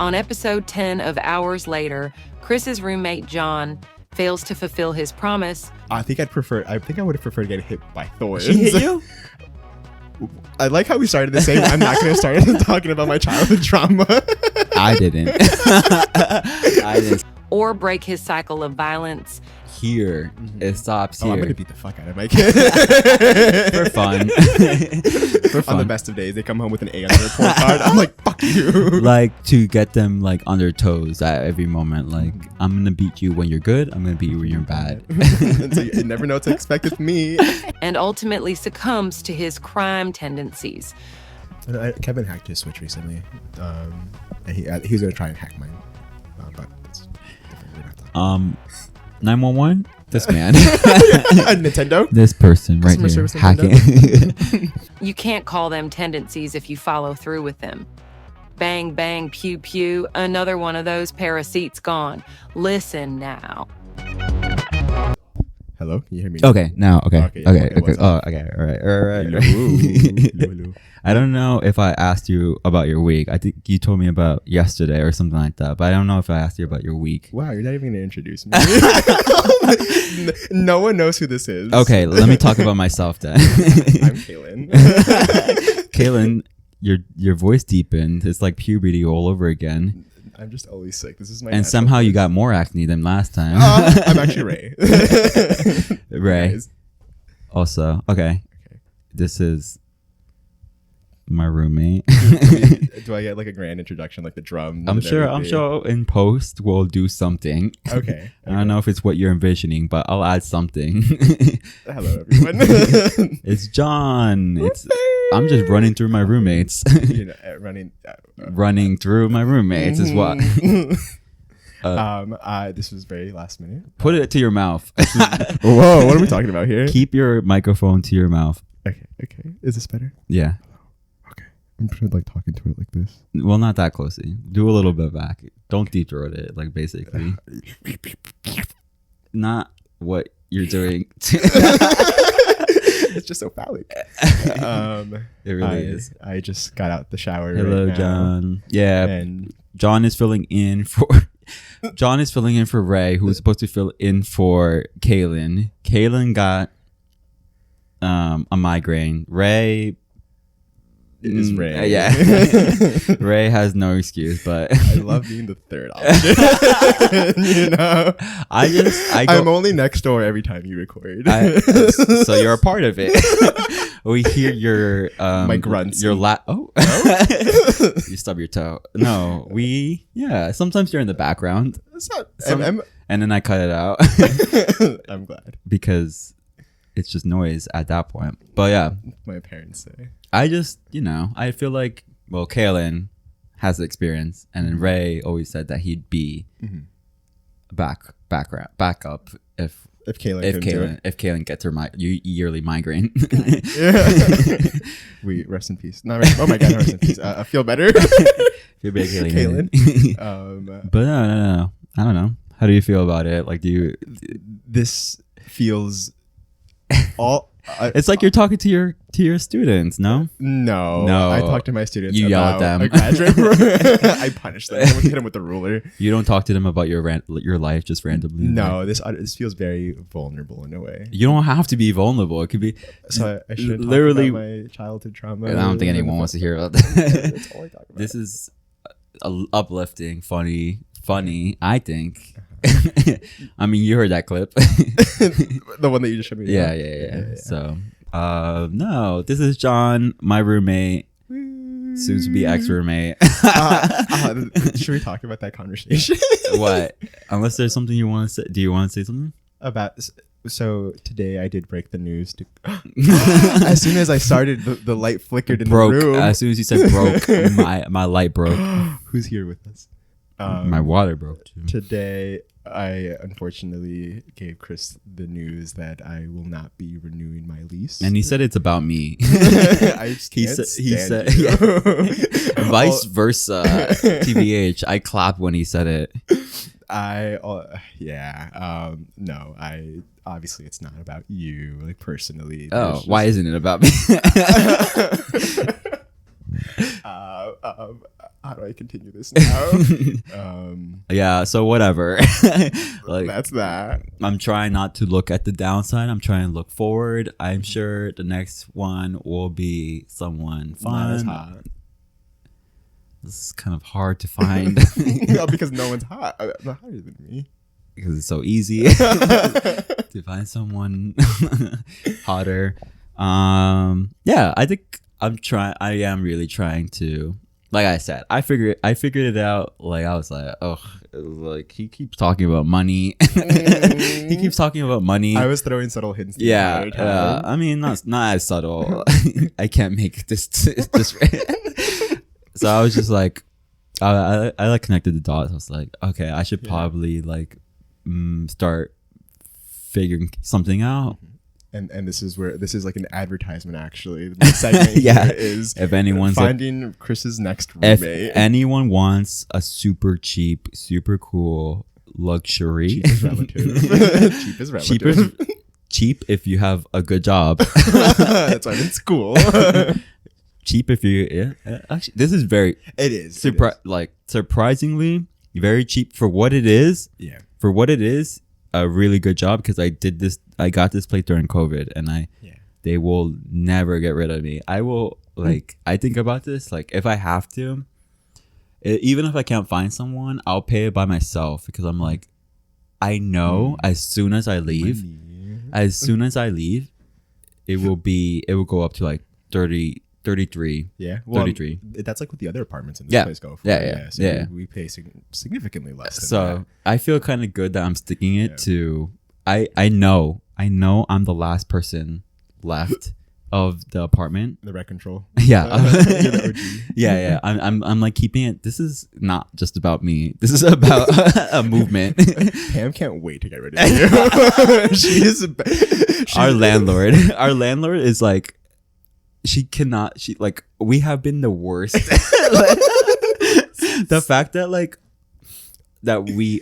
On episode 10 of Hours Later, Chris's roommate John fails to fulfill his promise. I think I would have preferred getting hit by thorns. She hit you? I like how we started the same. I'm not going to start talking about my childhood trauma. I didn't. I didn't. Or break his cycle of violence. Here. It stops here. I'm going to beat the fuck out of my kid. For fun. For fun. On the best of days, they come home with an A on their report card. I'm like, fuck you. Like, to get them, like, on their toes at every moment. Like, I'm going to beat you when you're good. I'm going to beat you when you're bad. So you never know what to expect with me. And ultimately succumbs to his crime tendencies. Kevin hacked his Switch recently. And he was going to try and hack mine. But it's different. 911? This man. Nintendo? This person right Customer here service hacking. You can't call them tendencies if you follow through with them. Bang, bang, pew, pew. Another one of those pair of seats gone. Listen now. Hello? Can you hear me? Okay, now, okay. Okay. Oh, okay, all right. Hello. Hello. I don't know if I asked you about your week. I think you told me about yesterday or something like that, but I don't know if I asked you about your week. Wow, you're not even going to introduce me. No one knows who this is. Okay, let me talk about myself then. I'm Kaylin. Kaylin, your voice deepened. It's like puberty all over again. I'm just always sick. This is my And somehow you got more acne than last time. I'm actually Ray. Ray. Guys. Also, okay. This is my roommate. Do I get like a grand introduction, like the drum? I'm sure in post we'll do something. Okay. I don't know if it's what you're envisioning, but I'll add something. Hello, everyone. It's John. I'm just running through my roommates. Running through my roommates is what. This was very last minute. Put it to your mouth. Whoa, what are we talking about here? Keep your microphone to your mouth. Okay. Is this better? Yeah. Okay. I'm sure like talking to it like this. Well, not that closely. Do a little bit back. Don't deep throat it, like basically. Not what you're doing. It's just so phallic. It really is. I just got out the shower. Hello, right now, John. Yeah. and John is filling in for Ray, who was supposed to fill in for Kaylin. Kaylin got a migraine. Ray is Ray. Yeah. Ray has no excuse, but I love being the third option. You know, I'm only next door every time you record. So you're a part of it. We hear your my grunts. Your you stub your toe. No, sometimes you're in the background. That's not, and then I cut it out. I'm glad. Because it's just noise at that point. But yeah. My parents say. I just, I feel like, well, Kaylin has the experience, and then Ray always said that he'd be backup if Kaylin gets her yearly migraine. We rest in peace. Oh my God, rest in peace. I feel better. Feel better, Kaylin. But no. I don't know. How do you feel about it? Like, this feels all. It's like you're talking to your students, no? No. I talk to my students. You yell at them. A graduate. I punish them. I would hit them with the ruler. You don't talk to them about your life just randomly. No, this feels very vulnerable in a way. You don't have to be vulnerable. It could be. So I should literally talk about my childhood trauma. I don't think anyone wants to hear about that. That's all I talk about. This is uplifting, funny. I think. I mean, you heard that clip. The one that you just showed me. Yeah. So, no, this is John, my roommate, soon to be ex-roommate. Should we talk about that conversation? What? Unless there's something you want to say. Do you want to say something? So today I did break the news. As soon as I started, the light flickered in the room. As soon as you said broke, my light broke. Who's here with us? My water broke too. Today, I unfortunately gave Chris the news that I will not be renewing my lease. And he said it's about me. I just he said vice versa. TBH, I clapped when he said it. No, obviously it's not about you, like personally. Why isn't it about me? how do I continue this now? Yeah, so whatever. Like, that's that. I'm trying not to look at the downside. I'm trying to look forward. I'm sure the next one will be someone fun. Not as hot. This is kind of hard to find. No, because no one's hot. Not hotter than me. Because it's so easy to find someone hotter. Yeah, I think I am really trying to, like I said, I figured it out. Like, I was like, oh, like, he keeps talking about money. He keeps talking about money. I was throwing subtle hints. Yeah, I mean, not as subtle. I can't make this. So I was just like, I like connected the dots. I was like, okay, I should probably like start figuring something out. And this is like an advertisement, actually. The segment here is if anyone's finding Chris's next roommate. If anyone wants a super cheap, super cool luxury, cheap is relative. Cheap is relative. Cheap if you have a good job. That's why I'm in school. Cheap if you actually, this is very, it is like surprisingly very cheap for what it is. Yeah, for what it is, a really good job, because I got this place during COVID, and they will never get rid of me. I will, like, I think about this, like, if I have to, even if I can't find someone, I'll pay it by myself, because I'm like, I know as soon as I leave, it will go up to like 33. Yeah, well, 33. That's like what the other apartments in this place go for. So we pay significantly less than that. I feel kind of good that I'm sticking it to. I know I'm the last person left of the apartment. The rent control. Yeah. You're the OG. Yeah. I'm like keeping it. This is not just about me. This is about a movement. Pam can't wait to get rid of you. She's our landlord. Our landlord is like, we have been the worst. The fact that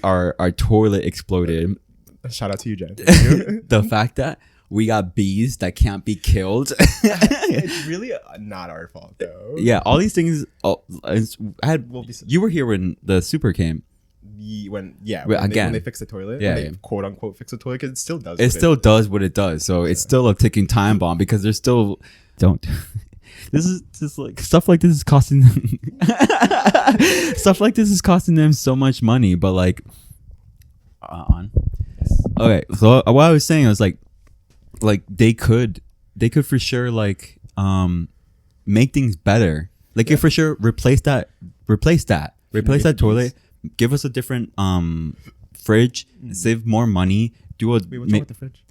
our toilet exploded. Shout out to you, Jen. The fact that we got bees that can't be killed. It's really not our fault, though. Yeah, all these things. You were here when the super came. When they fix the toilet, they quote unquote fix the toilet, because it still does. Does what it does. So it's still a ticking time bomb, because there's still This is just like stuff like this is costing them so much money, but like okay, so what I was saying, I was like they could for sure like make things better, like for sure replace that toilet, give us a different fridge, save more money, what's wrong with the fridge?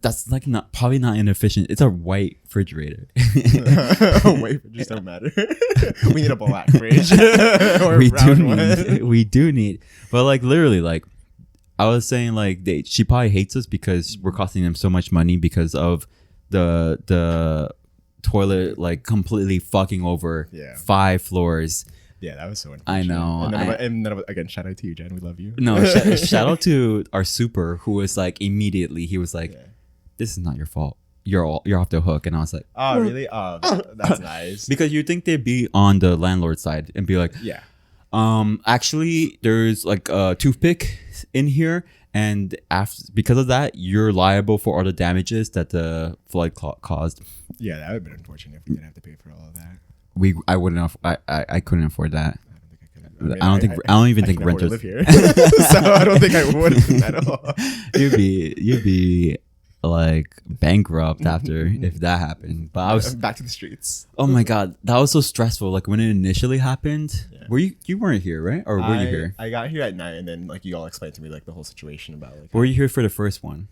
That's like probably not inefficient. It's a white refrigerator. White fridges don't matter. We need a black fridge. Or we do need. But like literally, like I was saying, like she probably hates us because we're costing them so much money because of the toilet like completely fucking over 5 floors. Yeah, that was so unfortunate. I know. And then again, shout out to you, Jen. We love you. No, shout out to our super, who was like immediately, he was like, this is not your fault. You're off the hook. And I was like, oh, really? Oh, that's nice. Because you'd think they'd be on the landlord's side and be like, actually, there's like a toothpick in here. And because of that, you're liable for all the damages that the flood caused. Yeah, that would have been unfortunate if we didn't have to pay for all of that. I couldn't afford that. I don't even think renters live here. So I don't think I would at all. You'd be like bankrupt after if that happened. But I was back to the streets. Oh my god, that was so stressful. Like when it initially happened, were you weren't here, right? Or were you here? I got here at night, and then like you all explained to me like the whole situation about like. Were you here for the first one?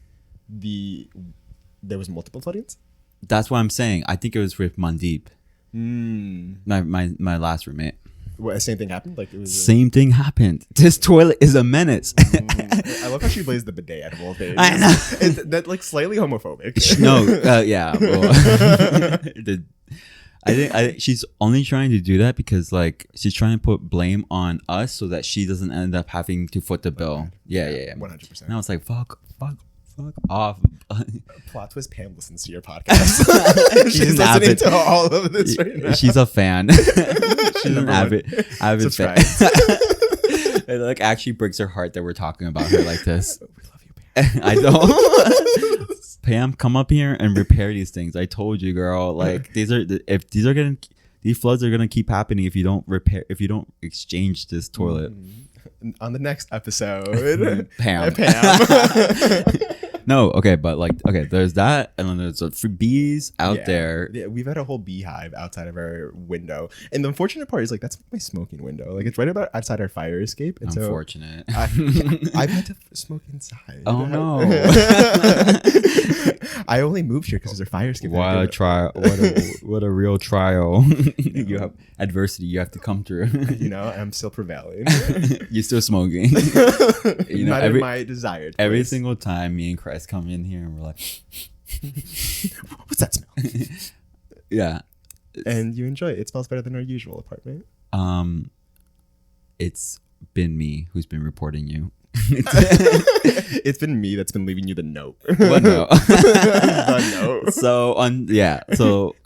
There was multiple floodings. That's what I'm saying. I think it was with Mandeep. My last roommate. What, same thing happened? Like it was same thing happened. This toilet is a menace. I love how she blazed the bidet out of all things. I know. That like slightly homophobic. No, yeah. Well, I think she's only trying to do that because like she's trying to put blame on us so that she doesn't end up having to foot the bill. Yeah. 100%. And I was like, fuck Fuck off. Plot twist: Pam listens to your podcast. She's listening to all of this right now. She's a fan. She's an avid fan. It like actually breaks her heart that we're talking about her like this. We love you, Pam. I don't. Pam, come up here and repair these things. I told you, girl. Like these floods are gonna keep happening if you don't exchange this toilet. On the next episode, Pam. No, okay, but there's that, and then there's bees out there. Yeah, we've had a whole beehive outside of our window, and the unfortunate part is like that's my smoking window. Like it's right about outside our fire escape. And unfortunate. So I've had to smoke inside. Oh no! I only moved here because there's a fire escape. What a trial! What a real trial! You have adversity you have to come through. You know, I'm still prevailing. You're still smoking. You know, not in my desired. Every place. single time me and Chris come in here and we're like, what's that smell? Yeah, and you enjoy it. It smells better than our usual apartment. It's been me who's been reporting you. It's been me that's been leaving you the note. What note? The note. So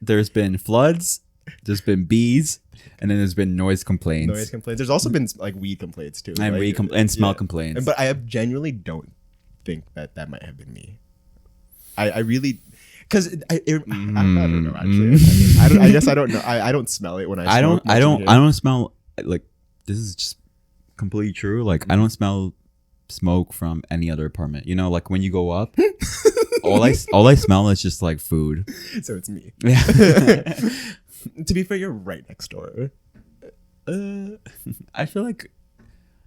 there's been floods, there's been bees, and then there's been noise complaints. There's also been like weed complaints too. And like, and smell complaints. But I genuinely don't think that might have been me. I really, because I don't know actually. I guess I don't know. I don't smell it when I smoke. I don't smell like, this is just completely true. Like I don't smell smoke from any other apartment. You know, like when you go up, all I smell is just like food. So it's me. Yeah. To be fair, you're right next door. I feel like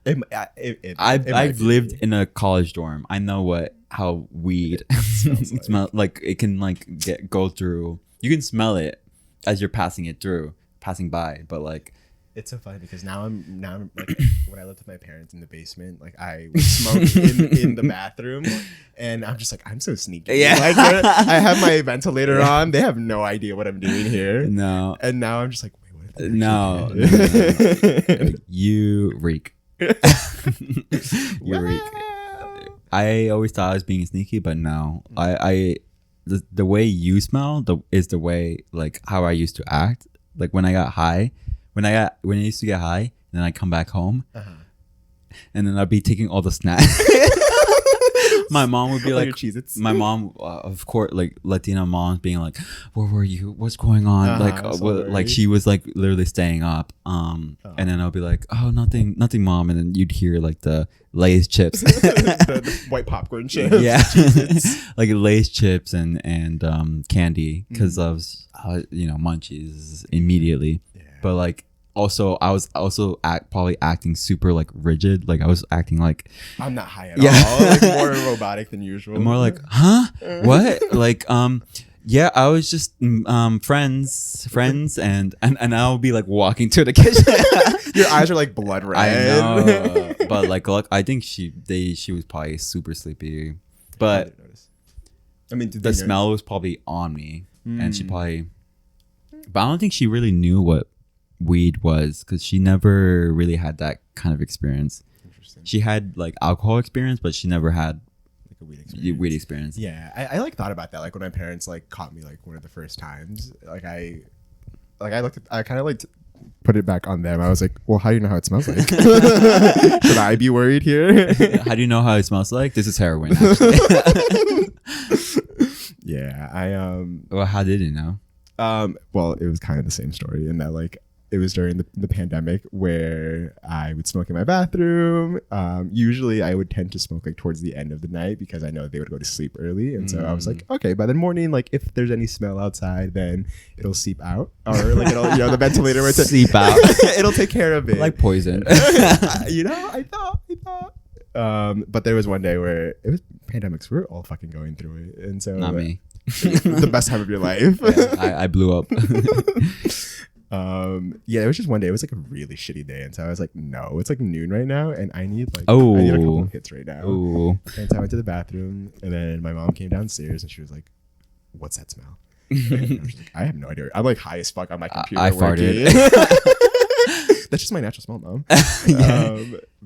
I've lived in a college dorm. I know how weed smells like. It can like go through. You can smell it as you're passing by, but like. It's so funny because now I'm like when I lived with my parents in the basement, like I would smoke in the bathroom, and I'm just like, I'm so sneaky. Yeah, like, I have my ventilator on. They have no idea what I'm doing here. No, and now I'm just like, wait, what? No. You reek. You reek. I always thought I was being sneaky, but no. The way you smell is the way like how I used to act. Like when I got high. When I used to get high, and then I come back home, and then I'd be taking all the snacks. My mom would be like, my mom, of course, like Latina moms being like, "Where were you? What's going on?" Like she was like literally staying up. And then I'll be like, "Oh, nothing, mom." And then you'd hear like the Lay's chips, the white popcorn chips. Yeah, like Lay's chips and candy because of munchies immediately. But like also I was also probably acting super like rigid. Like I was acting like I'm not high at all. Like more robotic than usual. More like, huh? What? Like yeah, I was just friends and I'll be like walking to the kitchen. Your eyes are like blood red. I know. But like I think she was probably super sleepy. But I mean the smell was probably on me. And she probably, but I don't think she really knew what weed was because she never really had that kind of experience. Interesting. She had like alcohol experience, but she never had like a weed experience. Yeah, I like thought about that. Like when my parents like caught me like one of the first times. I kind of like put it back on them. I was like, well, how do you know how it smells like? Should I be worried here? How do you know how it smells like? This is heroin. Actually. Yeah, Well, how did you know? Well, it was kind of the same story in that like it was during the pandemic where I would smoke in my bathroom. Usually I would tend to smoke like towards the end of the night because I know they would go to sleep early. And so I was like, okay, by the morning, like if there's any smell outside, then it'll seep out or like it'll, the ventilator will seep out. It'll take care of it. Like poison. I thought. But there was one day where it was pandemics. We were all fucking going through it. And so not me. The best time of your life. Yeah, I blew up. It was just one day. It was like a really shitty day, and so I was like, no, it's like noon right now, and I need a couple of hits right now. Ooh. And so I went to the bathroom, and then my mom came downstairs, and she was like, "What's that smell?" And I was like, I have no idea. I'm like high as fuck on my computer. I farted. That's just my natural smell, Mom.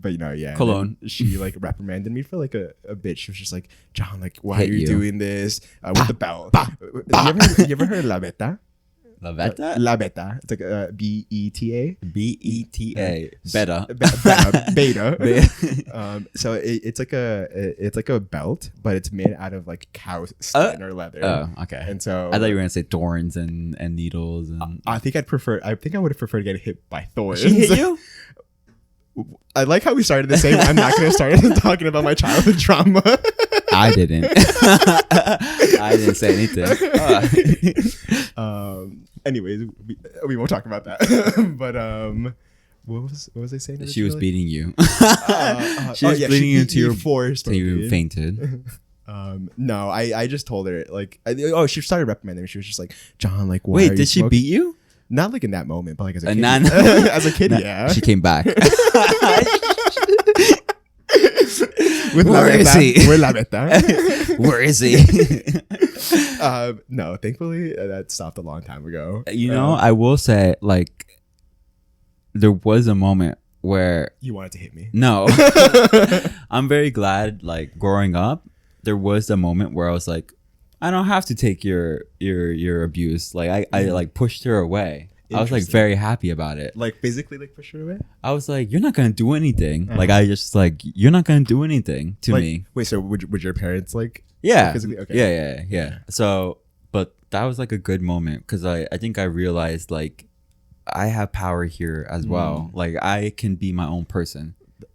but yeah, Cologne. She like reprimanded me for like a bit. She was just like, John, like, why Hit are you you. doing this with the belt? You ever heard La Beta? La Beta? La Beta. It's like BETA. BETA. Beta. Beta. So it's like a belt, but it's made out of like cow skin or leather. Oh, okay. And so I thought you were gonna say thorns and needles and. I think I would have preferred getting hit by thorns. She hit you? I like how we started the same. I'm not going to start talking about my childhood trauma. I didn't. I didn't say anything. Anyways, we won't talk about that. But what was I saying? She was beating you. She was beating you to your forced till you fainted. No, I just told her like, she started reprimanding me. She was just like, John, like, why Wait, are did she smoking? beat you? Not like in that moment, but like as a kid. Nah. As a kid, yeah. She came back. With Where is he? Where La Beta? Where is he? No, thankfully that stopped a long time ago. You know, I will say, like, there was a moment where You wanted to hit me. no, I'm very glad. Like growing up, there was a moment where I was like, I don't have to take your abuse. Like I like pushed her away. I was like very happy about it. Like physically, like push her away. I was like, you're not gonna do anything. Like I just like, you're not gonna do anything to Like, me. Wait, so would your parents like? Yeah. Physically? Okay. Yeah. So, but that was like a good moment because I think I realized like I have power here as well. Like I can be my own person.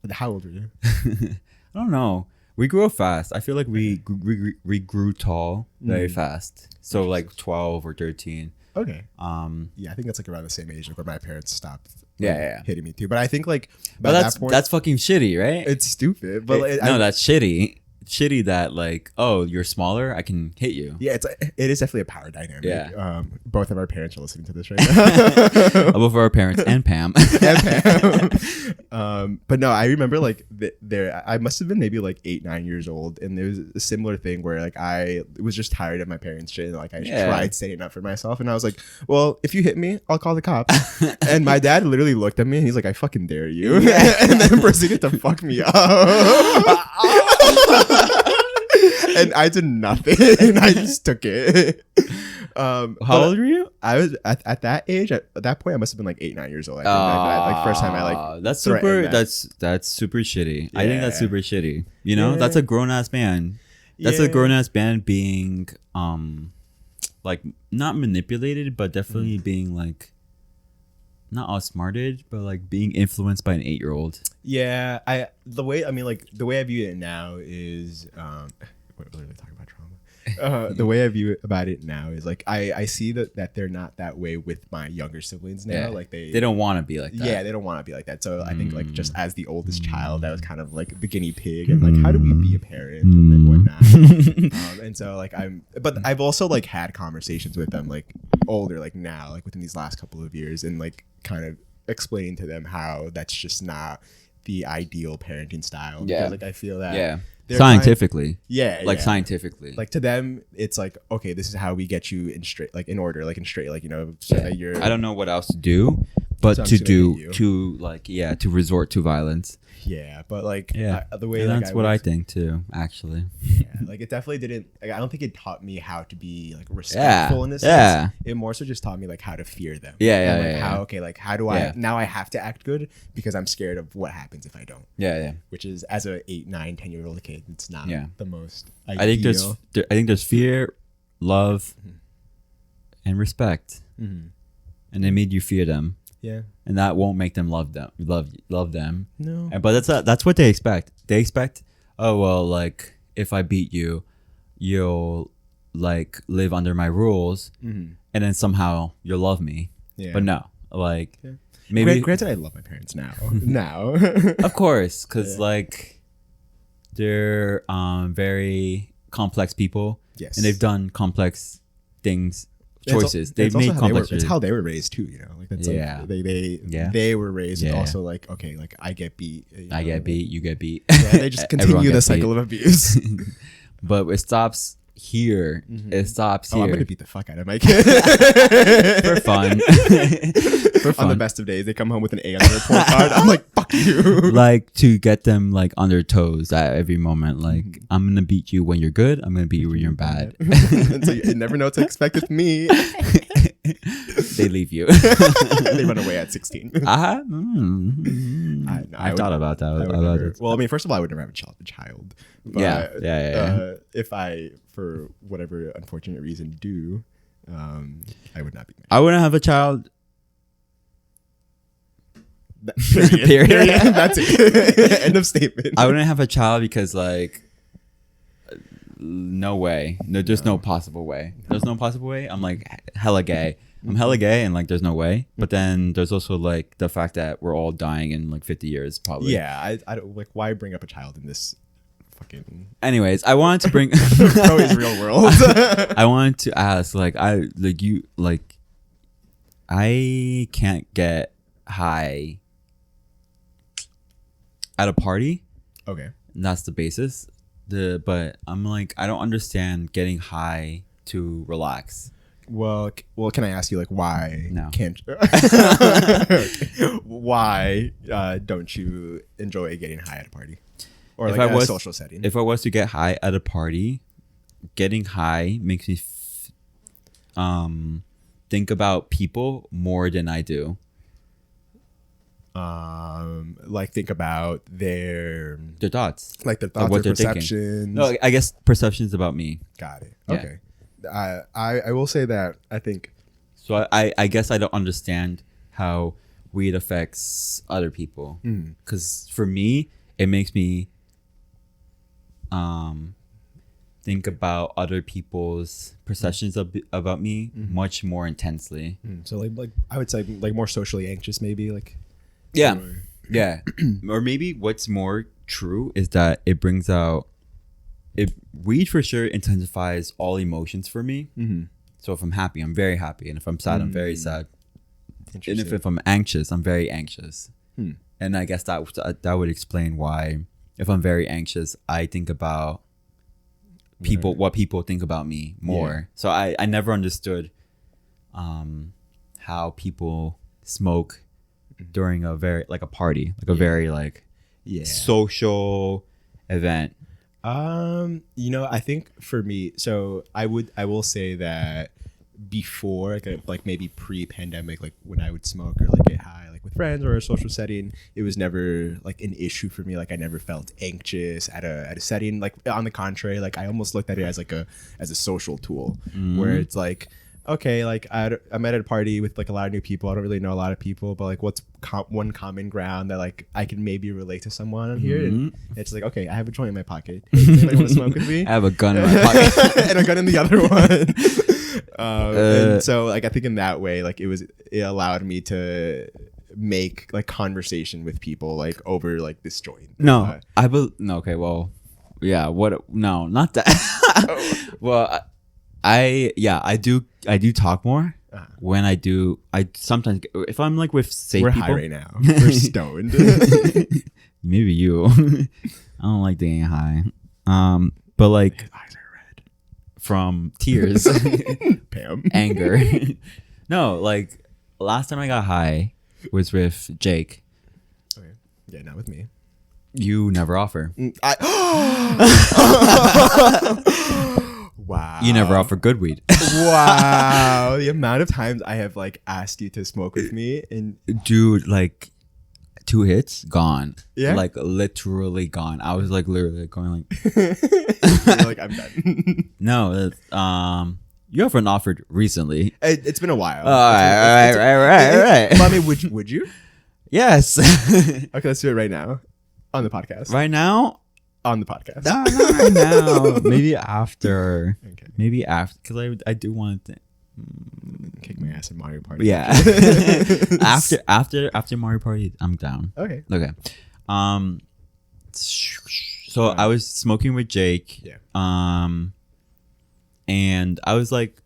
How old were you? I don't know. We grew up fast. I feel like we grew tall very fast. So like 12 or 13. Okay. Yeah, I think that's like around the same age like where my parents stopped. Yeah. Hitting me too. But I think like But by that's that point, that's fucking shitty, right? it's stupid. But like, no, that's shitty. Shitty that like, oh, you're smaller, I can hit you. yeah, it is definitely a power dynamic. Yeah. Both of our parents are listening to this right now. Both of our parents and Pam. But no, I remember like I must have been maybe like 8-9 years old, and there was a similar thing where like I was just tired of my parents' shit, and like I tried standing up for myself, and I was like, well, if you hit me, I'll call the cops. And my dad literally looked at me and he's like, I fucking dare you. And then proceeded to fuck me up. And I did nothing. I just took it. How old were you? I was at that age. At that point, I must have been like 8-9 years old. I think like first time I like. That's super. That's super shitty. I think that's super shitty. You know, that's a grown ass man. That's a grown ass man being like not manipulated, but definitely being like not outsmarted, but like being influenced by an 8-year-old. Yeah, the way I view it now is what are we talking about trauma? The way I view about it now is like I see that they're not that way with my younger siblings now. Yeah. Like they don't want to be like that. Yeah, they don't want to be like that. So I think like just as the oldest child, I was kind of like the guinea pig and like how do we be a parent and whatnot. And so like but I've also like had conversations with them like older like now like within these last couple of years and like kind of explaining to them how that's just not the ideal parenting style. Yeah. Because like I feel that scientifically. Scientifically. Like to them, it's like, okay, this is how we get you in straight, like in order, like in straight, like, you know, so that you're. I don't know what else to do, but so to resort to violence. Yeah, but like the way that's what I think too, actually. Yeah, like it definitely didn't. Like, I don't think it taught me how to be like respectful in this sense. It more so just taught me like how to fear them. How do I now? I have to act good because I'm scared of what happens if I don't. Which is as a 8, 9, 10-year-old kid, it's not the most ideal. I think there's fear, love, and respect, and they made you fear them. Yeah. And that won't make them love them. No. But that's what they expect. They expect, oh well, like if I beat you, you'll like live under my rules, and then somehow you'll love me. Yeah. But no, like maybe. Granted, I love my parents now. Of course, because like they're very complex people. Yes. And they've done complex things. Choices they've made complex. It's how they were raised too, you know. Like that's they were raised with also like, okay, like I get beat, I get beat, you get beat. Yeah, they just continue the cycle of abuse. But it stops here. It stops here. I'm gonna beat the fuck out of my kid for fun. On the best of days, they come home with an A on their report card. I'm like, fuck you. Like to get them like on their toes at every moment. Like I'm gonna beat you when you're good. I'm gonna beat you when you're bad. So you never know what to expect with me. They leave you. They run away at 16. I I thought about that. Well, I mean, first of all, I would never have a child. But, Yeah. If I, for whatever unfortunate reason, do, I would not be married. I wouldn't have a child. Period. That's it. End of statement. I wouldn't have a child because like no way. No, there's no possible way. There's no possible way. I'm like hella gay. I'm hella gay and like there's no way. But then there's also like the fact that we're all dying in like 50 years probably. Yeah, I don't like why bring up a child in this fucking Anyways, I wanted to bring always real world. I wanted to ask I can't get high at a party. Okay. And that's the basis. But I'm like I don't understand getting high to relax. Well, can I ask you like why No. can't why don't you enjoy getting high at a party or like at a social setting? If I was to get high at a party, getting high makes me think about people more than I do. Like think about their thoughts, like their thoughts, what their they're perceptions. thinking. No, I guess perceptions about me. Got it. Yeah. Okay. I will say that I think So I guess I don't understand how weed affects other people. Because for me, it makes me think about other people's perceptions about me much more intensely. so like I would say like more socially anxious maybe like Yeah. or- Yeah. Or maybe what's more true is that it brings out weed for sure intensifies all emotions for me. So if I'm happy, I'm very happy. And if I'm sad, I'm very sad. And if I'm anxious, I'm very anxious. And I guess that would explain why if I'm very anxious, I think about what people think about me more. Yeah. So I never understood how people smoke during a very like a party, like a very like social event. I think for me, so I will say that before like maybe pre-pandemic, like when I would smoke or like get high like with friends or a social setting, it was never like an issue for me. Like I never felt anxious at a setting. Like on the contrary, like I almost looked at it as like a social tool where it's like, okay, like I'm at a party with like a lot of new people. I don't really know a lot of people, but like what's one common ground that like I can maybe relate to someone on here? And it's like, okay, I have a joint in my pocket. Hey, does anybody want to smoke with me? I have a gun in my pocket. And a gun in the other one. And so like I think in that way, like it allowed me to make like conversation with people like over like this joint. No, no. Okay, well, yeah. What? No, not that. Well, I do talk more when I sometimes if I'm like with safe we're people. High right now. We're stoned. Maybe you. I don't like getting high. But like His eyes are red from tears, Pam. anger. No, like last time I got high was with Jake. Okay. Yeah, not with me. You never offer. Wow. You never offer good weed. Wow. The amount of times I have like asked you to smoke with me and Dude, like 2 hits, gone. Yeah? Like literally gone. I was like literally going like you're like I'm done. no, you haven't offered recently. It's been a while. All right. Well, I mean, would you? Yes. Okay, let's do it right now on the podcast. Right now? On the podcast. No, not right now. Maybe after. Okay. Maybe after, because I do want to. Kick my ass in Mario Party. Yeah. after Mario Party, I'm down. Okay. Okay. So I was smoking with Jake. Yeah. And I was like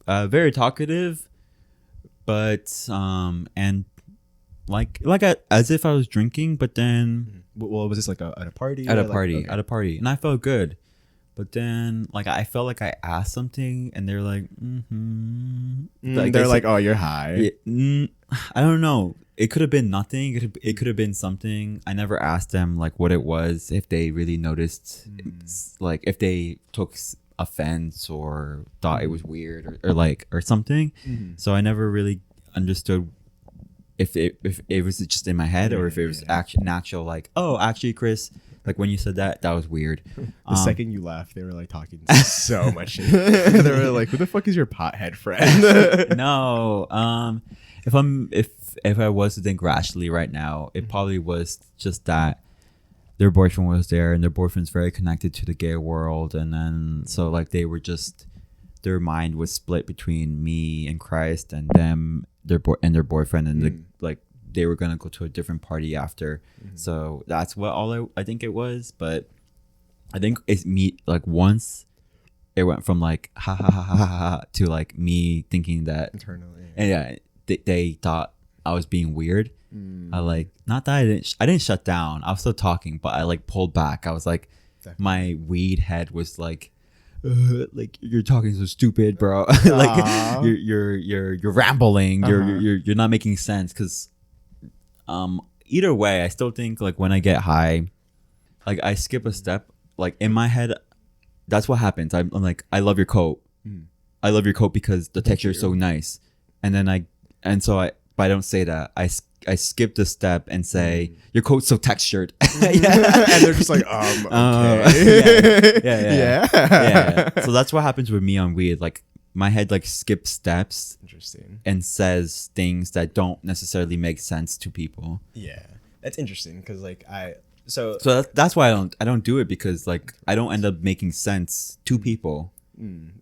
very talkative, but and like as if I was drinking, but then Well, was this like at a party? at a or, like- party, okay. at a party, and I felt good. But then, like, I felt like I asked something, and they're like, like they're they like, said- oh, you're high. I don't know. It could have been nothing. It could have been something. I never asked them like what it was, if they really noticed, like if they took offense or thought it was weird or something. So I never really understood if it was just in my head or if it was actually natural. Like, oh, actually, Chris, like when you said that was weird. The second you left, they were like talking so much shit. They were like, who the fuck is your pothead friend? No. If I was to think rationally right now, it probably was just that their boyfriend was there and their boyfriend's very connected to the gay world, and then so like they were just, their mind was split between me and Christ and them, their boyfriend, and like they were gonna go to a different party after. So that's what I think it was. But I think it's me, like once it went from like ha ha ha ha ha ha to like me thinking that internally, and they thought I was being weird. I like, not that I didn't shut down. I was still talking, but I like pulled back. I was like, my weed head was like you're talking so stupid, bro. Like you're rambling. You're not making sense. Because either way, I still think like when I get high, like I skip a step. Like in my head, that's what happens. I'm like, I love your coat. I love your coat because the texture is so nice. And then I don't say that. I skip the step and say, your coat's so textured. And they're just like, okay. Yeah. So that's what happens with me on weed. Like my head like skips steps. Interesting. And says things that don't necessarily make sense to people. Yeah. That's interesting because like so that's why I don't do it, because like I don't end up making sense to people.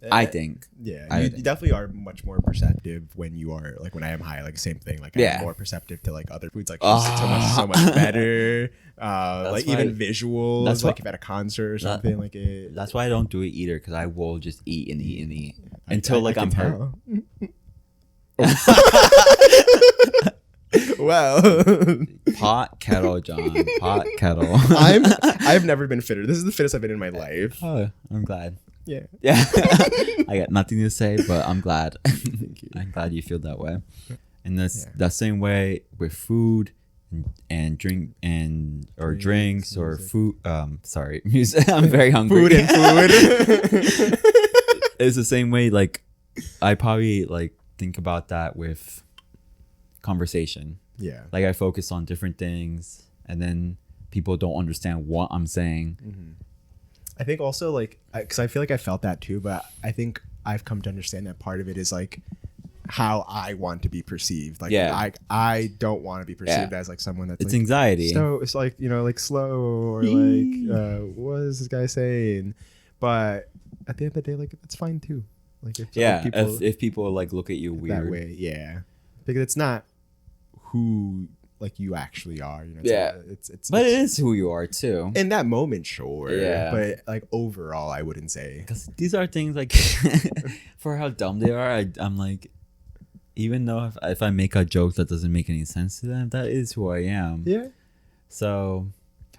I think. Yeah, you definitely are much more perceptive when you are like, when I am high, like same thing. Like I'm more perceptive to like other foods, like so much better. Like even visuals. That's like if at a concert or something like it. That's why I don't do it either, because I will just eat and eat and eat until like I'm hurt. Well, pot kettle, John. Pot kettle. I've never been fitter. This is the fittest I've been in my life. Oh, I'm glad. Yeah. I got nothing to say, but I'm glad. Thank you. I'm glad you feel that way. And that's that same way with food and drink or drinks or food. Sorry, music. I'm very hungry. Food and food. It's the same way. Like I probably like think about that with conversation. Yeah. Like I focus on different things, and then people don't understand what I'm saying. I think also like, because I feel like I felt that too, but I think I've come to understand that part of it is like how I want to be perceived. Like I don't want to be perceived as like someone that's it's like, anxiety. So it's like, like slow or like what is this guy saying? But at the end of the day, like that's fine too. Like if people like look at you weird that way, because it's not who like you actually are, it's but it is who you are too in that moment, sure. But like overall, I wouldn't say, because these are things like for how dumb they are. I'm like, even though if I make a joke that doesn't make any sense to them, that is who I am. So,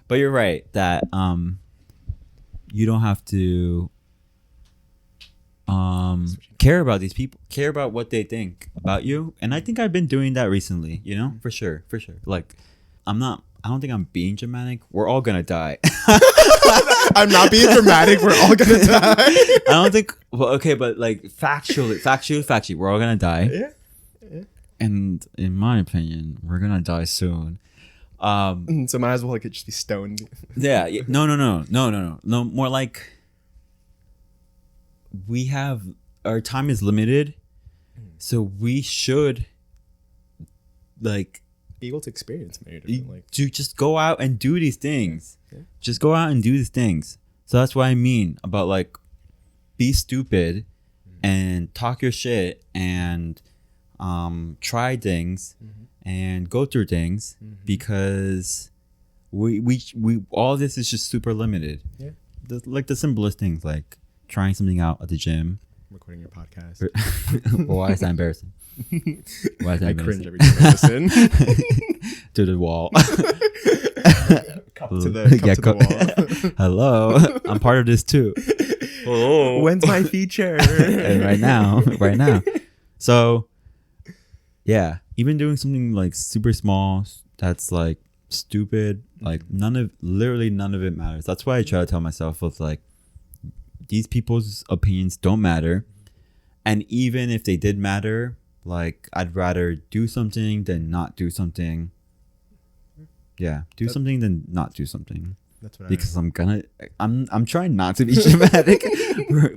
but you're right that you don't have to care about these people, care about what they think about you. And I think I've been doing that recently, for sure. Like I don't think I'm being dramatic. We're all gonna die. I'm not being dramatic. We're all gonna die. I don't think, but like factually, we're all gonna die. And in my opinion, we're gonna die soon. So might as well like just be stoned. No, more like our time is limited, so we should like be able to experience to just go out and do these things. Just go out and do these things. So that's what I mean about like be stupid and talk your shit and try things and go through things, because we all this is just super limited. Like the simplest things, like trying something out at the gym, recording your podcast. Well, why is that embarrassing? I cringe every time I listen. To the wall. Cup to the wall. Hello, I'm part of this too. Oh, when's my feature? And right now. So, yeah. even doing something like super small that's like stupid, like literally none of it matters. That's why I try to tell myself with like, these people's opinions don't matter, and even if they did matter, like I'd rather do something than not do something. Yeah, something than not do something. That's what because I'm trying not to be dramatic,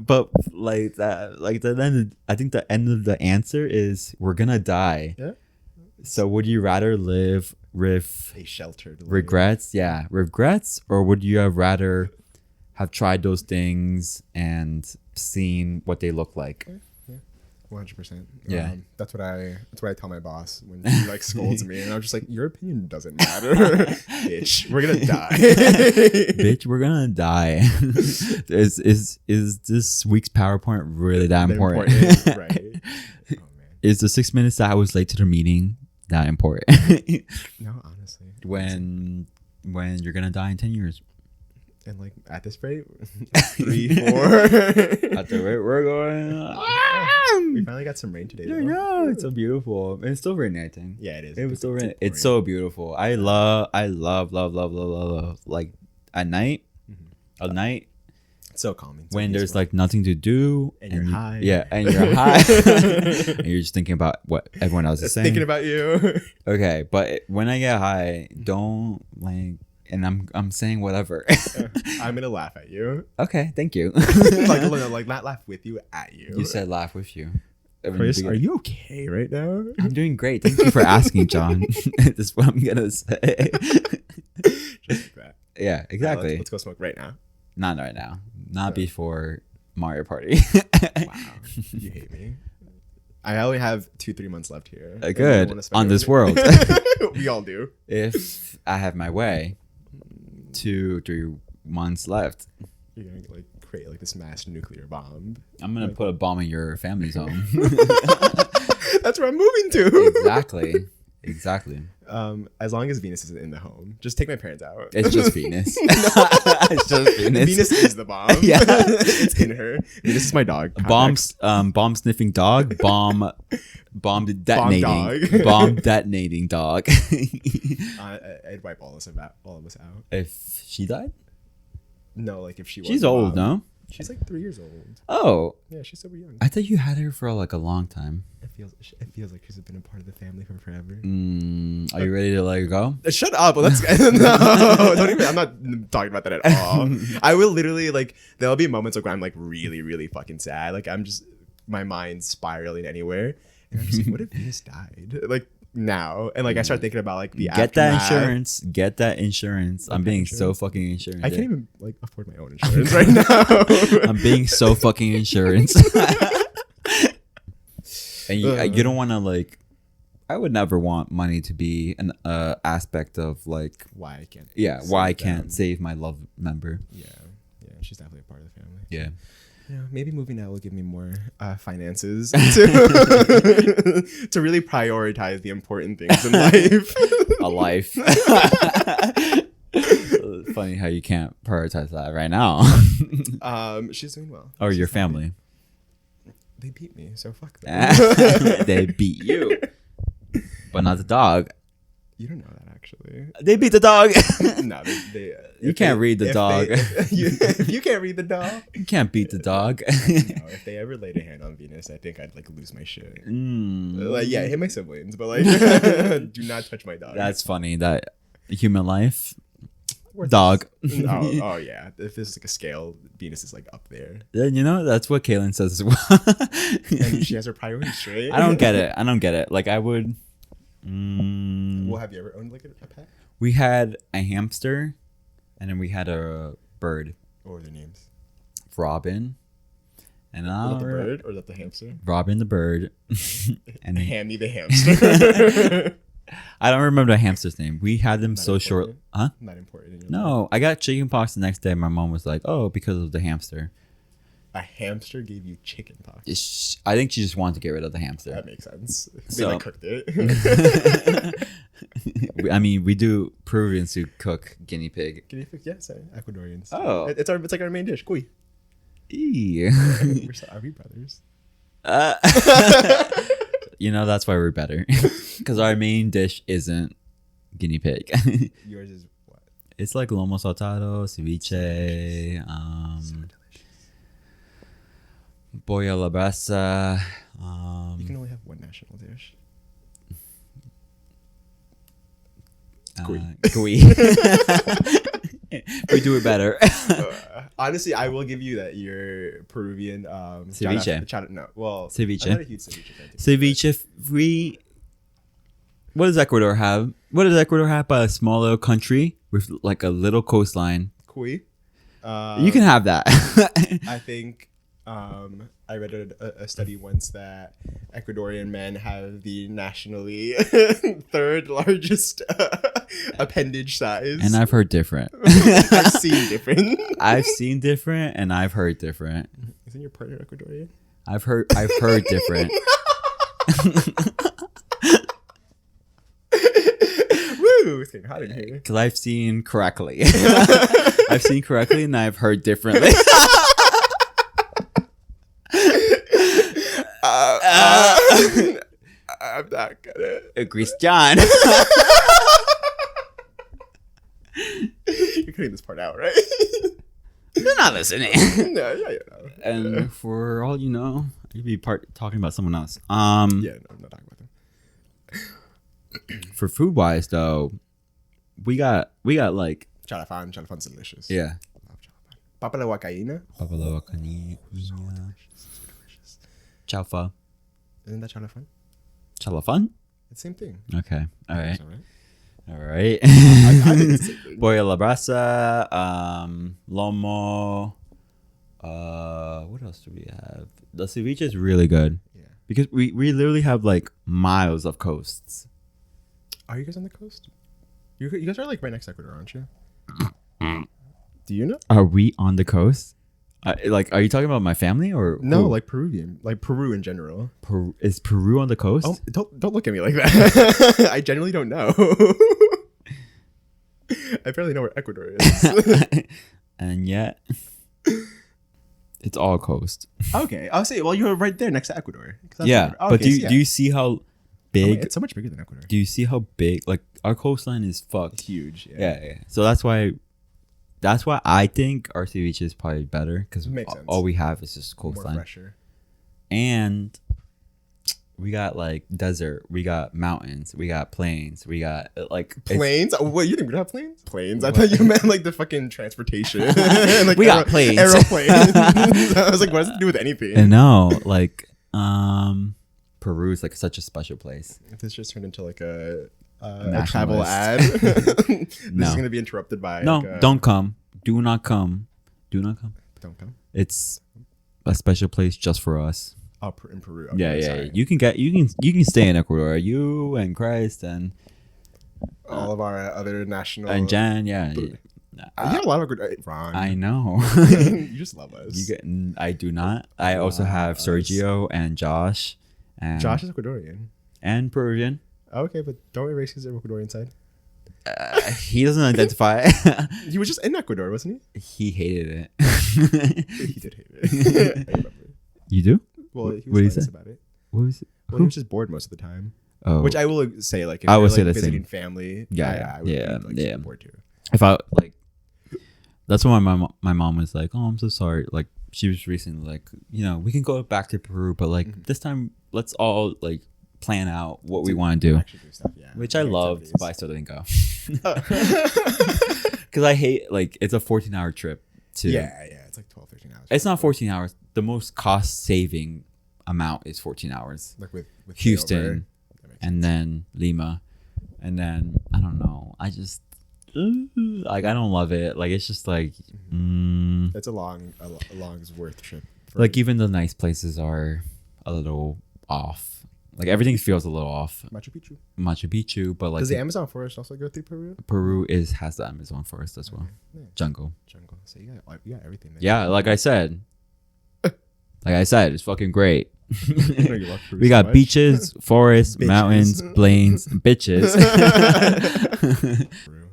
but like that, like the end. I think the end of the answer is we're gonna die. Yeah. So would you rather live with a sheltered regrets? Life. Yeah, regrets, or would you have rather have tried those things and seen what they look like? 100%. Yeah, that's what I tell my boss when he like scolds me, and I'm just like, your opinion doesn't matter, bitch. We're gonna die, bitch. We're gonna die. is this week's PowerPoint really that important? Right. Oh, man. Is the 6 minutes that I was late to the meeting that important? No, honestly. When you're gonna die in 10 years. And like at this rate, 3, 4. At the rate we're going, we finally got some rain today. Yeah, it's so beautiful. It's still raining, I think. Yeah, it is. It was still raining. It's so beautiful. I love like at night. At night. It's so calming. When there's like nothing to do and you're high. Yeah, and you're high. And you're just thinking about what everyone else is saying. Thinking about you. Okay, but when I get high, don't like. And I'm saying whatever. I'm gonna laugh at you. Okay, thank you. like not laugh with you, at you. You said laugh with you. Chris, are you okay right now? I'm doing great. Thank you for asking, John. That's what I'm gonna say. Just like that. Yeah, exactly. Let's go smoke right now. Not right now. Not before Mario Party. Wow, you hate me. I only have 2-3 months left here. Good on this world. We all do. If I have my way. 2-3 months left. You're gonna like create like this mass nuclear bomb. I'm gonna put a bomb in your family's home. That's where I'm moving to. Exactly. As long as Venus isn't in the home, just take my parents out. It's just Venus. It's just Venus. Venus is the bomb. Yeah, it's in her. Venus is my dog. Bomb sniffing dog. Bomb detonating. Bomb detonating dog. I'd wipe all of us out. If she died? No, like if she was. She's old, no? She's like 3 years old. Oh. Yeah, she's super young. I thought you had her for like a long time. It feels like she's been a part of the family for forever. Are you ready to let her go? Shut up. Well, no, don't even. I'm not talking about that at all. I will literally like. There'll be moments where I'm like really, really fucking sad. Like I'm just my mind's spiraling anywhere, and I'm just like, what if Venus died? Like now, and like I start thinking about like the aftermath. Get that insurance. I'm being so fucking insurance. I can't even like afford my own insurance right now. I'm being so fucking insurance. And you don't want to like. I would never want money to be an aspect of like why I can't. Yeah, why I can't save my love member. Yeah, she's definitely a part of the family. Yeah. Yeah, maybe moving out will give me more finances to really prioritize the important things in life. A life. Funny how you can't prioritize that right now. She's doing well. Or your family. They beat me, so fuck them. They beat you, but not the dog. You don't know that actually. They beat the dog. No, you can't read the dog. If you can't read the dog, you can't beat the dog. No, if they ever laid a hand on Venus, I think I'd like lose my shit. Like, yeah, hit my siblings, but like, do not touch my dog. That's funny. That human life, dog. Oh yeah. If there's like a scale, Venus is like up there. Then that's what Kaylin says as well. And she has her priorities straight. I don't get it. Like I would. Well, have you ever owned like a pet? We had a hamster, and then we had a bird. What were their names? Robin. And was that the bird or was that the hamster? Robin the bird. And Hammy the hamster. I don't remember the hamster's name. We had them so short. Huh? Not important. No, I got chicken pox the next day. My mom was like, "Oh, because of the hamster." A hamster gave you chicken pox. I think she just wanted to get rid of the hamster. That makes sense. They like cooked it. I mean, we do Peruvians who cook guinea pig. Guinea pig, yeah, sorry. Ecuadorians. Oh, it's like our main dish. Cuy. Eee. Are we brothers? You know, that's why we're better. Because our main dish isn't guinea pig. Yours is what? It's like lomo saltado, ceviche, pollo a la brasa. You can only have one national dish. Cuy. We do it better. Honestly, I will give you that your Peruvian ceviche. Ceviche. I'm not a huge ceviche fan. Ceviche. What does Ecuador have? What does Ecuador have? But a small little country with like a little coastline. Cuy. You can have that. I think I read a study once that Ecuadorian men have the nationally third largest appendage size. And I've heard different. I've seen different. I've seen different, and I've heard different. Isn't your partner Ecuadorian? I've heard different. Woo! It's getting hot in here. Because I've seen correctly. I've seen correctly, and I've heard differently. I'm not gonna. Christian. You're cutting this part out, right? They're not listening. No, yeah, you know. And for all you know, you'd be talking about someone else. Yeah, no, I'm not talking about them. For food wise though, we got like Chalafan. Chalafan's delicious. yeah. I love chalafan. Papa la huacaína. Chaufa. Isn't that chalafan? Chalafan? It's the same thing. Okay. All right. That's all right. All right. I think it's the same thing. Pollo a la brasa, lomo. What else do we have? The ceviche is really good. Yeah. Because we literally have like miles of coasts. Are you guys on the coast? You guys are like right next to Ecuador, aren't you? Do you know? Are we on the coast? Like, are you talking about my family or No, who? like Peruvian, like Peru in general. Is Peru on the coast? Oh, don't look at me like that. I genuinely don't know. I barely know where Ecuador is. And yet, it's all coast. Okay, I'll say. Well, you're right there next to Ecuador. Yeah, Ecuador. but Okay, do you see how big? It's so much bigger than Ecuador. Do you see how big? Like our coastline is fucked. It's huge. Yeah. So that's why I think our ceviche is probably better because Makes sense. all we have is just More coastline, fresher. and we got like desert, we got mountains, we got plains, we got like Planes? Oh, what, you think we don't have planes? Planes? I thought you meant like the fucking transportation. Like We got planes. Aeroplanes. I was like, what does it have to do with anything? And no, like Peru is like such a special place. If this just turned into like a Nationalist. travel ad, this No. is going to be interrupted by No, like, don't come. Do not come. Do not come. Don't come. It's a special place just for us. Oh, in Peru. Okay, Yeah. sorry. You can stay in Ecuador. You and Christ and All of our other national and Jan. Yeah. you have a lot of good. Ron, I know. you just love us. I do not. I also have Sergio and Josh. And Josh is Ecuadorian. and Peruvian. Okay, but don't erase his Ecuadorian side. He doesn't identify. He was just in Ecuador, wasn't He hated it. he? He did hate it. I remember. You do? Well, he What did he was nice say? about it. What was it? Well, he was just bored most of the time. Oh, Which I will say, like, if I you're, would like, say the visiting same. family, Yeah, I would yeah, be, like, yeah. super bored too. if I like, that's why my mom was like, "Oh, I'm so sorry." Like, she was recently like, we can go back to Peru, but like this time, let's all like plan out what we want to do. Actually do stuff, yeah. Which I Like loved, activities. but I still didn't go because I hate like it's a 14-hour trip to. Yeah, it's like 12, 13 hours. It's not 14 hours. The most cost saving amount is 14 hours. Like with Houston, layover. That makes and then Lima, and then I don't know. I just like I don't love it. Like it's just like It's a long's worth trip. like even the nice places are a little off. Like everything feels a little off. Machu Picchu. But like Does the Amazon forest also go through Peru? Peru has the Amazon forest as well. Yeah. Jungle. So you got everything there. Yeah, like I said. It's fucking great. You know you love Peru We so got much. beaches, forests, Bitches. mountains, plains, bitches. Peru.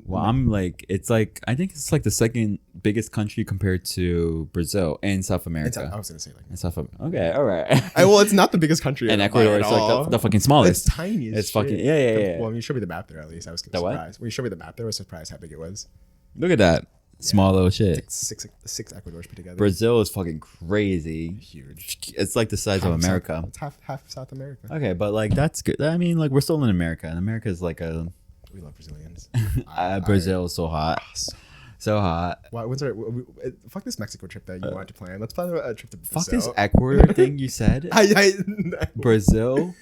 Well, I'm like, it's like, I think it's like the second biggest country compared to Brazil and South America. I was gonna say like And South America. Okay, all right. well, it's not the biggest country. And Ecuador is like the fucking smallest. It's tiny. It's fucking yeah. Well, when you showed me the map there, at least I was The what? surprised. When you showed me the map there, I was surprised how big it was. Look at that small little shit. Like six Ecuadors put together. Brazil is fucking crazy. Huge. It's like the size of America. It's half South America. Okay, but like that's good. I mean, like we're still in America, and America is like a. We love Brazilians. Brazil is so hot, so hot. Why? Fuck this Mexico trip that you wanted to plan. Let's plan a trip to Brazil. Fuck this Ecuador thing you said. Brazilian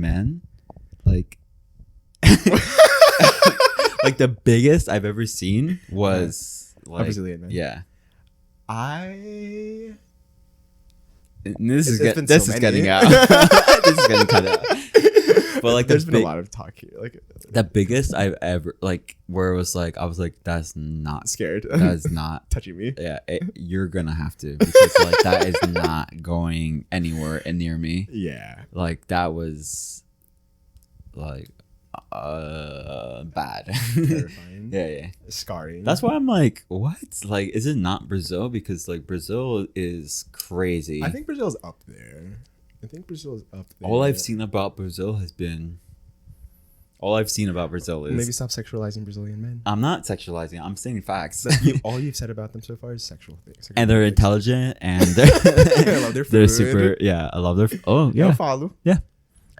men, like. Like the biggest I've ever seen was like a Brazilian man. Yeah. This is getting out. This is getting cut out. But like there's been a lot of talk here. Like the biggest I've ever like where it was like I was like that's not scared. That's not touching me. Yeah, you're gonna have to because like that is not going anywhere near me. Yeah. Like that was like bad. Terrifying. Yeah. Scarring. That's why I'm like, what? Like, is it not Brazil? Because like Brazil is crazy. I think Brazil's up there. All I've seen about Brazil is maybe stop sexualizing Brazilian men. I'm not sexualizing. I'm saying facts. All you've said about them so far is sexual things. And they're intelligent and they're I love their food. They're super. Yeah, I love their. Oh yeah. Eu falo. Yeah.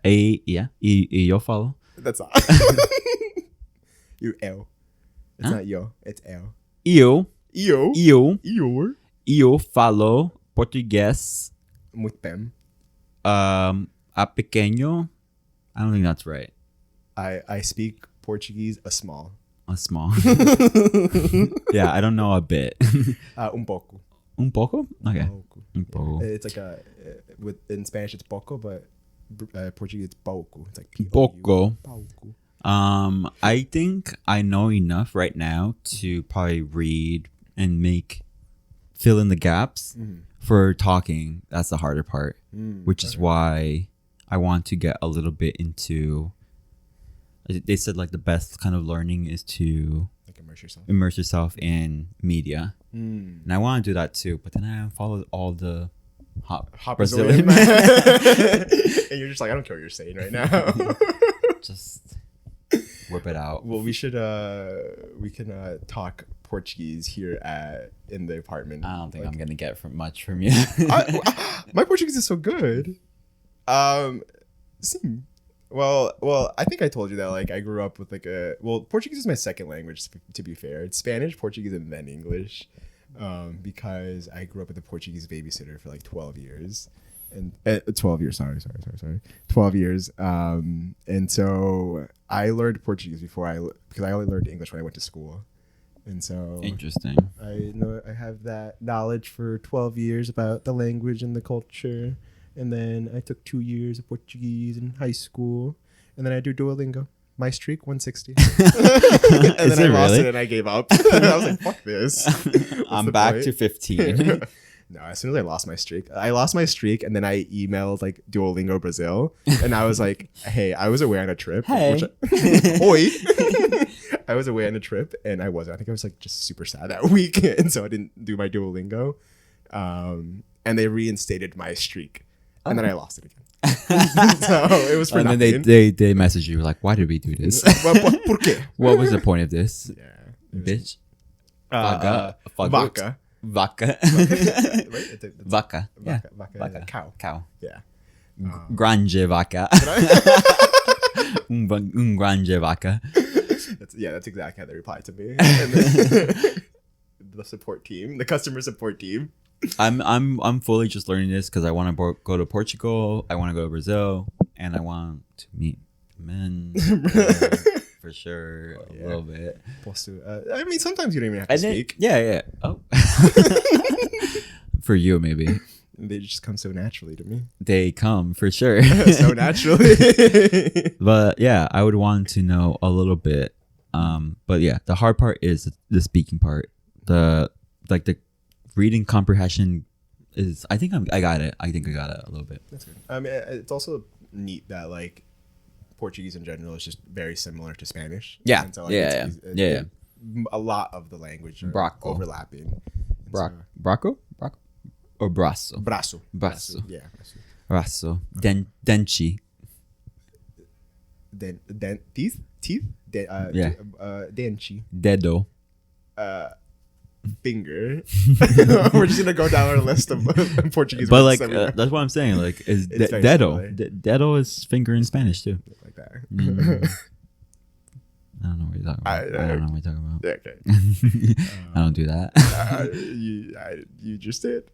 Eu falo. That's all. You eu. It's not yo. It's eu. Eu falo português. Muito bem. A pequeño. I don't think that's right. I speak Portuguese a small. Yeah, I don't know a bit. Pouco. Un poco? Okay. Un poco. It's like in Spanish it's poco, but Portuguese it's pouco. It's like poco. Pouco. I think I know enough right now to probably read and fill in the gaps. For talking. That's the harder part, which is why I want to get a little bit into. They said like the best kind of learning is to like immerse yourself in media, and I want to do that too. But then I follow all the hot Brazilian men. And you're just like, I don't care what you're saying right now. Just whip it out. Well, we can talk Portuguese here in the apartment. I don't think I'm gonna get much from you. My Portuguese is so good. Sim. Well, I think I told you that like I grew up with Portuguese is my second language to be fair. It's Spanish, Portuguese, and then English. Because I grew up with a Portuguese babysitter for like 12 years. And 12 years, sorry. 12 years. And so I learned Portuguese because I only learned English when I went to school. And so interesting. I know I have that knowledge for 12 years about the language and the culture. And then I took 2 years of Portuguese in high school. And then I do Duolingo. My streak 160. And then I lost it and I gave up. And I was like, fuck this. I'm back to 15. No, as soon as I lost my streak and then I emailed like Duolingo Brazil and I was like, hey, I was away on a trip. Hey. Oi. I was away on a trip and I think I was like just super sad that week. And so I didn't do my Duolingo. And they reinstated my streak. And then I lost it again. So it was for nothing. And then they messaged you like, why did we do this? ¿Por qué? What was the point of this? Yeah. Bitch. Vaca. Vaca. Right? Vaca. Yeah. Vaca. Cow. Yeah. Grande vaca. Un grande vaca. That's exactly how they replied to me. And then, the customer support team. I'm fully just learning this because I want to go to Portugal, I want to go to Brazil, and I want to meet men for sure. A little bit. I mean, sometimes you don't even have to speak. Yeah. Oh, for you maybe. They just come so naturally to me. They come for sure. So naturally. But yeah, I would want to know a little bit. But yeah, the hard part is the speaking part. The reading comprehension is. I think I got it. I think I got it a little bit. That's good. I mean, it's also neat that like Portuguese in general is just very similar to Spanish. Yeah. And so, like, Yeah. A lot of the language are Braco. overlapping. Braco or braço? Braço. Yeah. Braço. Denchi. Teeth. Yeah. Denchi. Dedo. Finger. We're just gonna go down our list of Portuguese But words. like that's what I'm saying. Like is It's very dedo. similar. Dedo is finger in Spanish too. like that. I don't know what you're talking about. I don't know what you're talking about. Okay. I don't do that. You just did.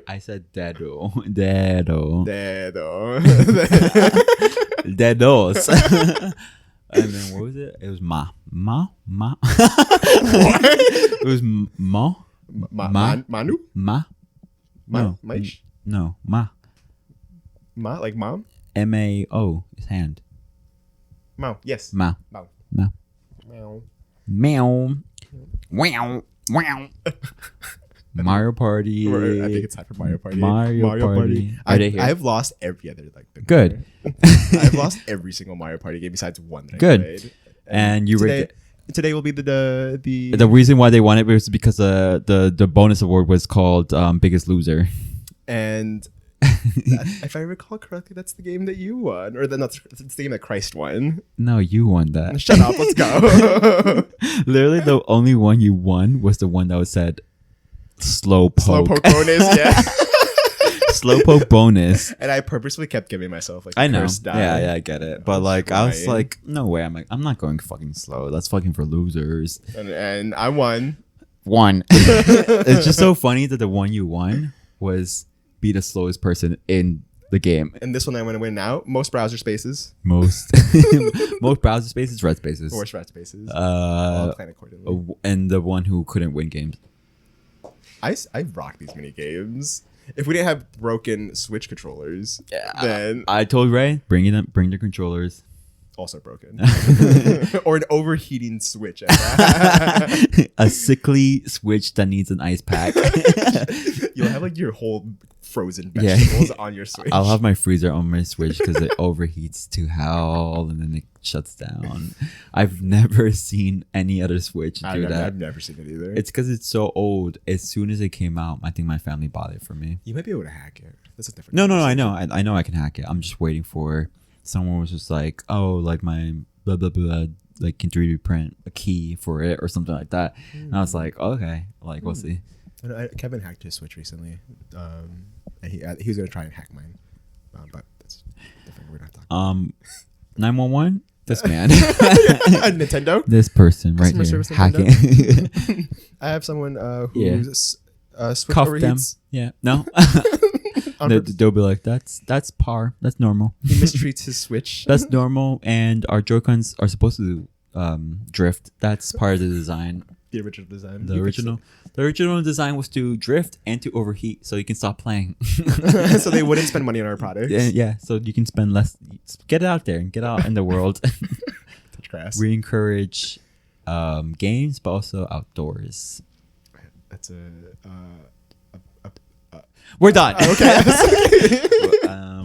I said dedo. Dedo. Dedos. And then what was it? It was ma. It was ma. Manu? Ma. No. Maish? No. Ma. Ma, like mom? M-A-O is hand. Mao, yes. Ma. Mao. Ma. Meow. Meow. Wow. Wow. Mario Party. I think it's time for Mario Party. Mario Party. Are they here? I've lost every other Good. I've lost every single Mario Party game besides one that Good. I played. And you today will be the reason why they won it was because the bonus award was called Biggest Loser. And if I recall correctly, that's the game that you won, or it's the game that Christ won. No, you won that. Shut up. Let's go. Literally, the only one you won was the one that was said slow poke. Slowpoke bonus, yeah. Slowpoke bonus. And I purposely kept giving myself like I know. cursed die. Yeah, I get it. But like, I was like, no way. I'm not going fucking slow. That's fucking for losers. And I won. It's just so funny that the one you won was be the slowest person in the game. And this one I'm going to win now. Most browser spaces. Most browser spaces, red spaces. Most red spaces. All plan accordingly. And the one who couldn't win games. I rock these mini games. If we didn't have broken Switch controllers, then I told Ray, bring the controllers. Also broken. Or an overheating Switch. A sickly Switch that needs an ice pack. You'll have like your whole frozen vegetables on your Switch. I'll have my freezer on my Switch because it overheats to hell and then it shuts down. I've never seen any other Switch do that. I've never seen it either. It's because it's so old. As soon as it came out, I think my family bought it for me. You might be able to hack it. That's a different. No, I know. I know I can hack it. I'm just waiting for someone was just like, oh, like my blah blah blah, like can 3D print a key for it or something like that. And I was like, okay, like we'll see. Kevin hacked his Switch recently. And he was gonna try and hack mine, but that's different. We're not talking. 911. This man. Nintendo. This person right here hacking. I have someone who's Switch cuff overheats. them. Yeah. No. They'll be like, that's par. That's normal. He mistreats his Switch. That's normal. And our Joy-Cons are supposed to drift. That's part of the design. The original design. The original design was to drift and to overheat, so you can stop playing. So they wouldn't spend money on our products. Yeah, so you can spend less. Get it out there and get out in the world. Touch grass. We encourage games, but also outdoors. That's We're done. Okay.